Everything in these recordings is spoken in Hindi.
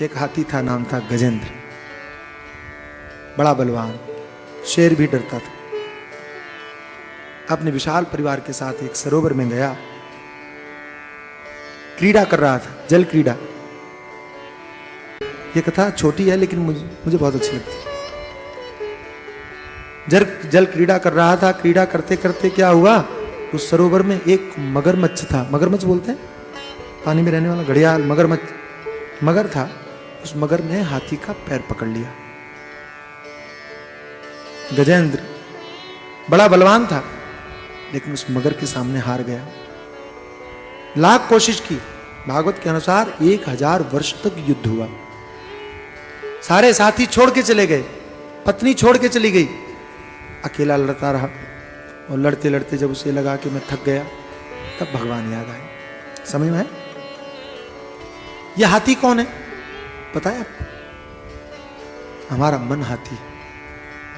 एक हाथी था, नाम था गजेंद्र, बड़ा बलवान, शेर भी डरता था। अपने विशाल परिवार के साथ एक सरोवर में गया, क्रीड़ा कर रहा था, जल क्रीड़ा। ये कथा छोटी है लेकिन मुझे बहुत अच्छी लगती है। जल क्रीड़ा कर रहा था। क्रीड़ा करते करते क्या हुआ, उस सरोवर में एक मगरमच्छ था। मगरमच्छ बोलते हैं पानी में रहने वाला घड़ियाल, मगरमच्छ मगर था। उस मगर ने हाथी का पैर पकड़ लिया। गजेंद्र बड़ा बलवान था लेकिन उस मगर के सामने हार गया। लाख कोशिश की। भागवत के अनुसार 1000 वर्ष तक युद्ध हुआ। सारे साथी छोड़ के चले गए, पत्नी छोड़ के चली गई, अकेला लड़ता रहा। और लड़ते लड़ते जब उसे लगा कि मैं थक गया, तब भगवान याद आए। समझ में है? यह हाथी कौन है पता है आपको? हमारा मन हाथी।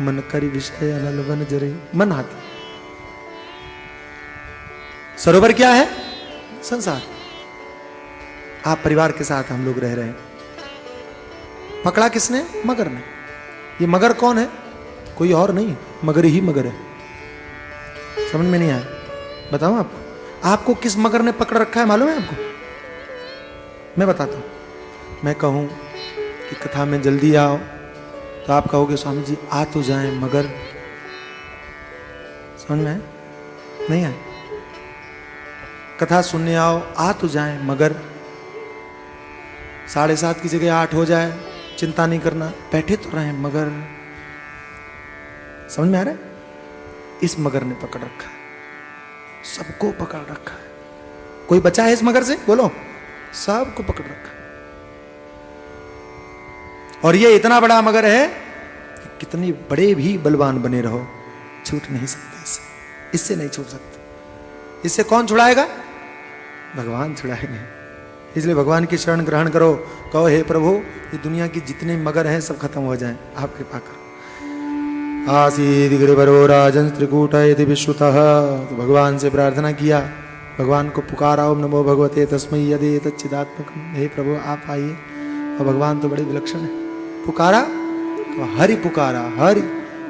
मन करी विषय अनल वन जरे, मन हाथी। सरोवर क्या है? संसार। आप परिवार के साथ हम लोग रह रहे हैं। पकड़ा किसने? मगर ने। ये मगर कौन है? कोई और नहीं, मगर ही मगर है। समझ में नहीं आया? बताऊं आपको? आपको किस मगर ने पकड़ रखा है मालूम है आपको? मैं बताता हूं। मैं कहूं कि कथा में जल्दी आओ तो आप कहोगे स्वामी जी आ तो जाएं मगर। समझ में है? नहीं आए? कथा सुनने आओ, आ तो जाएं मगर 7:30 की जगह 8 हो जाए, चिंता नहीं करना, बैठे तो रहे मगर। समझ में आ रहा है? इस मगर ने पकड़ रखा है, सबको पकड़ रखा है। कोई बचा है इस मगर से? बोलो। सबको पकड़ रखा है। और ये इतना बड़ा मगर है कि कितने बड़े भी बलवान बने रहो, छूट नहीं सकते इससे। इससे नहीं छूट सकते। इससे कौन छुड़ाएगा? भगवान छुड़ाएंगे। इसलिए भगवान की शरण ग्रहण करो। कहो हे प्रभु, ये दुनिया की जितने मगर हैं सब खत्म हो जाएं, आप कृपा करो। आसीद गिरिवरो राजन त्रिकूट यदि विश्रुतः। तो भगवान से प्रार्थना किया, भगवान को पुकारा, ओम नमो भगवते तस्मै यदि तच्चिदात्मकम्। हे प्रभु आप आइए। और भगवान तो बड़े विलक्षण है। पुकारा तो हरि पुकारा, हरि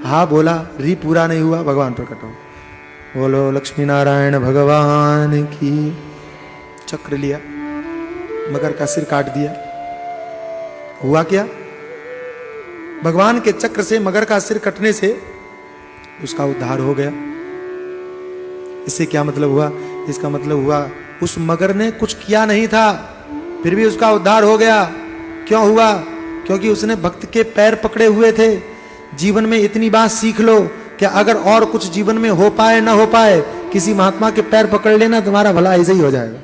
हा बोला, री पूरा नहीं हुआ, भगवान प्रकट हो। बोलो लक्ष्मी नारायण भगवान की। चक्र लिया, मगर का सिर काट दिया। हुआ क्या? भगवान के चक्र से मगर का सिर कटने से उसका उद्धार हो गया। इससे क्या मतलब हुआ? इसका मतलब हुआ उस मगर ने कुछ किया नहीं था, फिर भी उसका उद्धार हो गया। क्यों हुआ? क्योंकि उसने भक्त के पैर पकड़े हुए थे। जीवन में इतनी बात सीख लो कि अगर और कुछ जीवन में हो पाए ना हो पाए, किसी महात्मा के पैर पकड़ लेना, तुम्हारा भला ऐसे ही हो जाएगा।